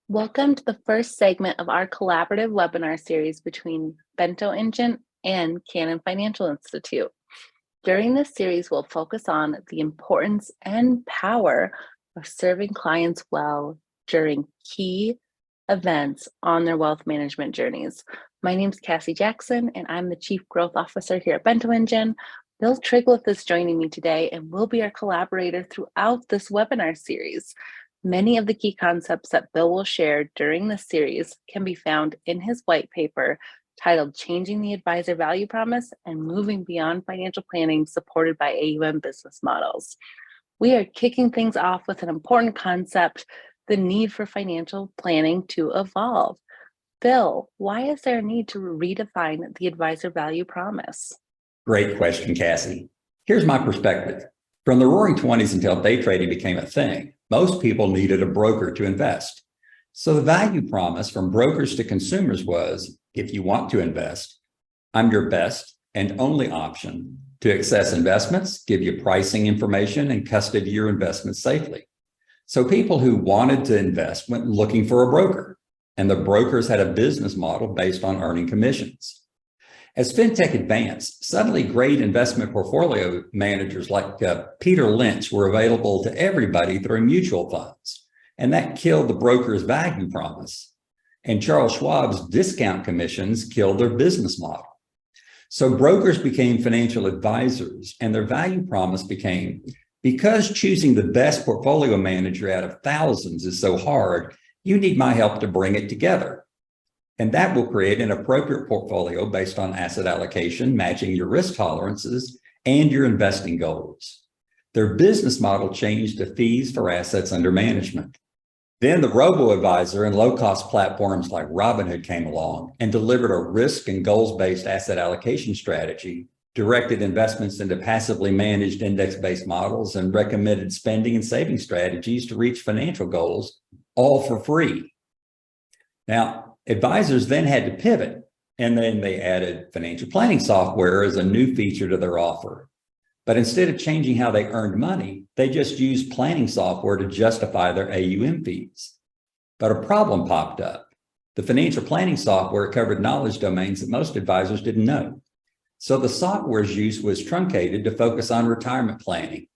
Welcome to the first segment of our collaborative webinar series between Bento Engine and Canon Financial Institute. During this series, we'll focus on the importance and power of serving clients well during key events on their wealth management journeys. My name is Cassie Jackson, and I'm the Chief Growth Officer here at Bento Engine. Bill Trigleth is joining me today and will be our collaborator throughout this webinar series. Many of the key concepts that Bill will share during this series can be found in his white paper titled Changing the Advisor Value Promise and Moving Beyond Financial Planning Supported by AUM Business Models. We are kicking things off with an important concept, the need for financial planning to evolve. Bill, why is there a need to redefine the advisor value promise? Great question, Cassie. Here's my perspective. From the roaring 20s until day trading became a thing, most people needed a broker to invest. So the value promise from brokers to consumers was, if you want to invest, I'm your best and only option to access investments, give you pricing information, and custody your investments safely. So people who wanted to invest went looking for a broker, and the brokers had a business model based on earning commissions. As fintech advanced, suddenly great investment portfolio managers like Peter Lynch were available to everybody through mutual funds, and that killed the broker's value promise. And Charles Schwab's discount commissions killed their business model. So brokers became financial advisors, and their value promise became, because choosing the best portfolio manager out of thousands is so hard, you need my help to bring it together. And that will create an appropriate portfolio based on asset allocation, matching your risk tolerances and your investing goals. Their business model changed to fees for assets under management. Then the robo-advisor and low-cost platforms like Robinhood came along and delivered a risk and goals-based asset allocation strategy, directed investments into passively managed index-based models, and recommended spending and saving strategies to reach financial goals, all for free. Now, advisors then had to pivot, and then they added financial planning software as a new feature to their offer. But instead of changing how they earned money, they just used planning software to justify their AUM fees. But a problem popped up. The financial planning software covered knowledge domains that most advisors didn't know. So the software's use was truncated to focus on retirement planning.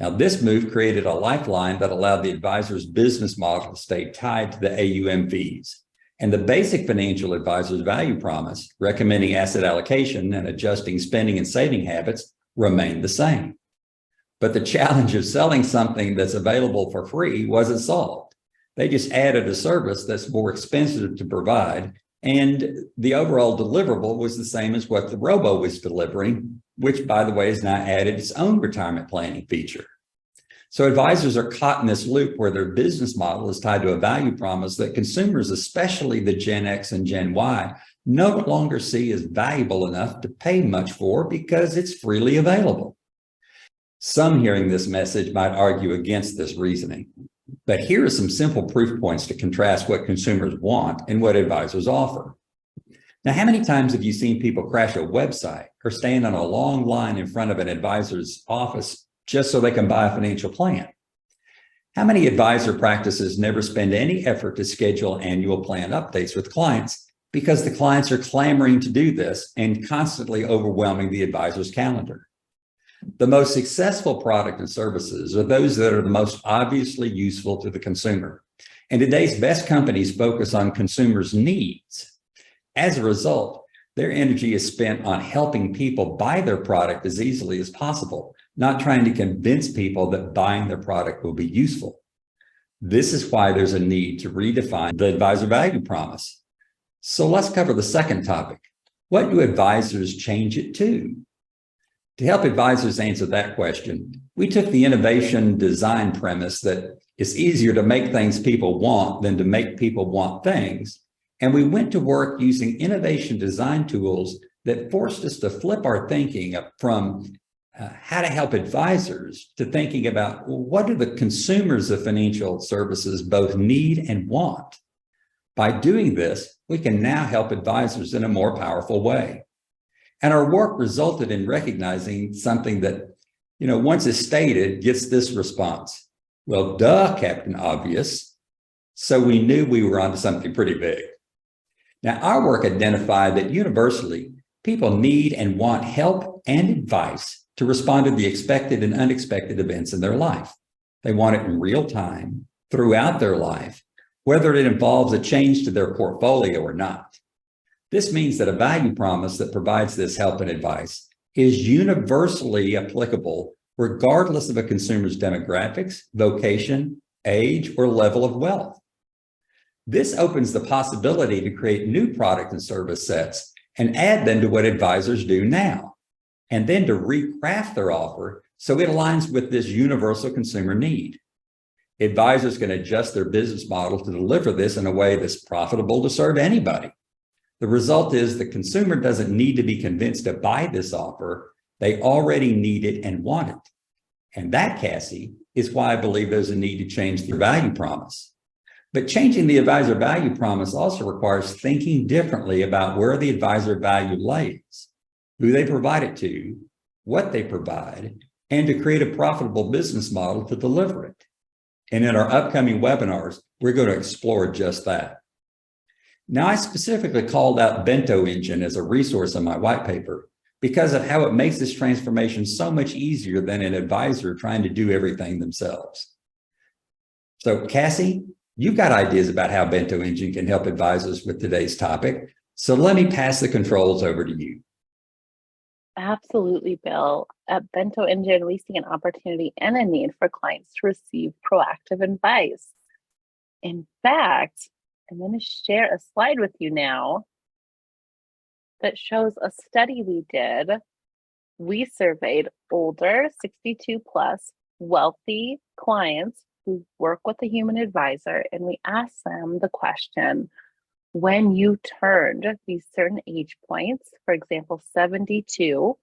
Now, this move created a lifeline that allowed the advisor's business model to stay tied to the AUM fees. And the basic financial advisor's value promise, recommending asset allocation and adjusting spending and saving habits, remained the same. But the challenge of selling something that's available for free wasn't solved. They just added a service that's more expensive to provide, and the overall deliverable was the same as what the robo was delivering, which, by the way, has now added its own retirement planning feature. So advisors are caught in this loop where their business model is tied to a value promise that consumers, especially the Gen X and Gen Y, no longer see as valuable enough to pay much for because it's freely available. Some hearing this message might argue against this reasoning, but here are some simple proof points to contrast what consumers want and what advisors offer. Now, how many times have you seen people crash a website or stand on a long line in front of an advisor's office just so they can buy a financial plan? How many advisor practices never spend any effort to schedule annual plan updates with clients because the clients are clamoring to do this and constantly overwhelming the advisor's calendar? The most successful product and services are those that are the most obviously useful to the consumer. And today's best companies focus on consumers' needs. As a result, their energy is spent on helping people buy their product as easily as possible, not trying to convince people that buying their product will be useful. This is why there's a need to redefine the advisor value promise. So let's cover the second topic. What do advisors change it to? To help advisors answer that question, we took the innovation design premise that it's easier to make things people want than to make people want things. And we went to work using innovation design tools that forced us to flip our thinking from how to help advisors to thinking about, well, what do the consumers of financial services both need and want? By doing this, we can now help advisors in a more powerful way. And our work resulted in recognizing something that, once it's stated, gets this response. Well, duh, Captain Obvious. So we knew we were onto something pretty big. Now, our work identified that universally, people need and want help and advice to respond to the expected and unexpected events in their life. They want it in real time, throughout their life, whether it involves a change to their portfolio or not. This means that a value promise that provides this help and advice is universally applicable regardless of a consumer's demographics, vocation, age, or level of wealth. This opens the possibility to create new product and service sets and add them to what advisors do now, and then to recraft their offer so it aligns with this universal consumer need. Advisors can adjust their business model to deliver this in a way that's profitable to serve anybody. The result is the consumer doesn't need to be convinced to buy this offer. They already need it and want it. And that, Cassie, is why I believe there's a need to change the value promise. But changing the advisor value promise also requires thinking differently about where the advisor value lays, who they provide it to, what they provide, and to create a profitable business model to deliver it. And in our upcoming webinars, we're going to explore just that. Now, I specifically called out Bento engine as a resource in my white paper because of how it makes this transformation so much easier than an advisor trying to do everything themselves. So, Cassie, you've got ideas about how Bento engine can help advisors with today's topic. So let me pass the controls over to you. Absolutely, Bill. At Bento Engine, we see an opportunity and a need for clients to receive proactive advice. In fact, I'm going to share a slide with you now that shows a study we did. We surveyed older, 62 plus, wealthy clients who work with a human advisor, and we asked them the question, when you turned these certain age points, for example, 72,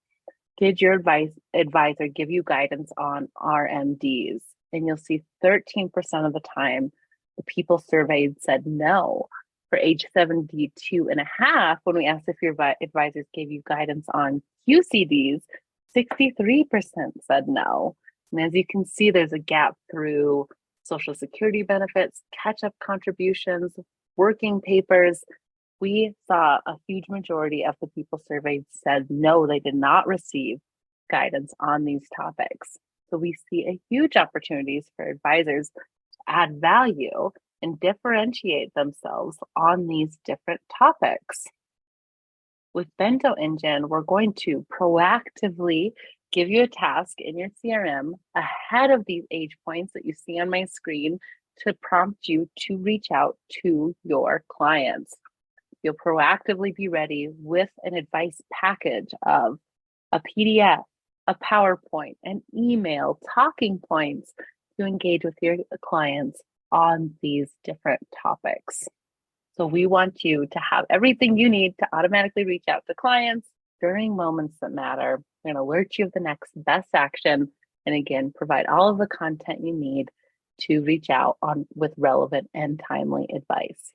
did your advisor give you guidance on RMDs? And you'll see 13% of the time, the people surveyed said no. For age 72 and a half, when we asked if your advisors gave you guidance on QCDs, 63% said no. And as you can see, there's a gap through Social Security benefits, catch-up contributions, working papers. We saw a huge majority of the people surveyed said no, they did not receive guidance on these topics. So we see a huge opportunities for advisors to add value and differentiate themselves on these different topics. With Bento Engine, we're going to proactively give you a task in your CRM ahead of these age points that you see on my screen to prompt you to reach out to your clients. You'll proactively be ready with an advice package of a PDF, a PowerPoint, an email, talking points to engage with your clients on these different topics. So we want you to have everything you need to automatically reach out to clients during moments that matter. We're going to alert you of the next best action, and again, provide all of the content you need to reach out on with relevant and timely advice.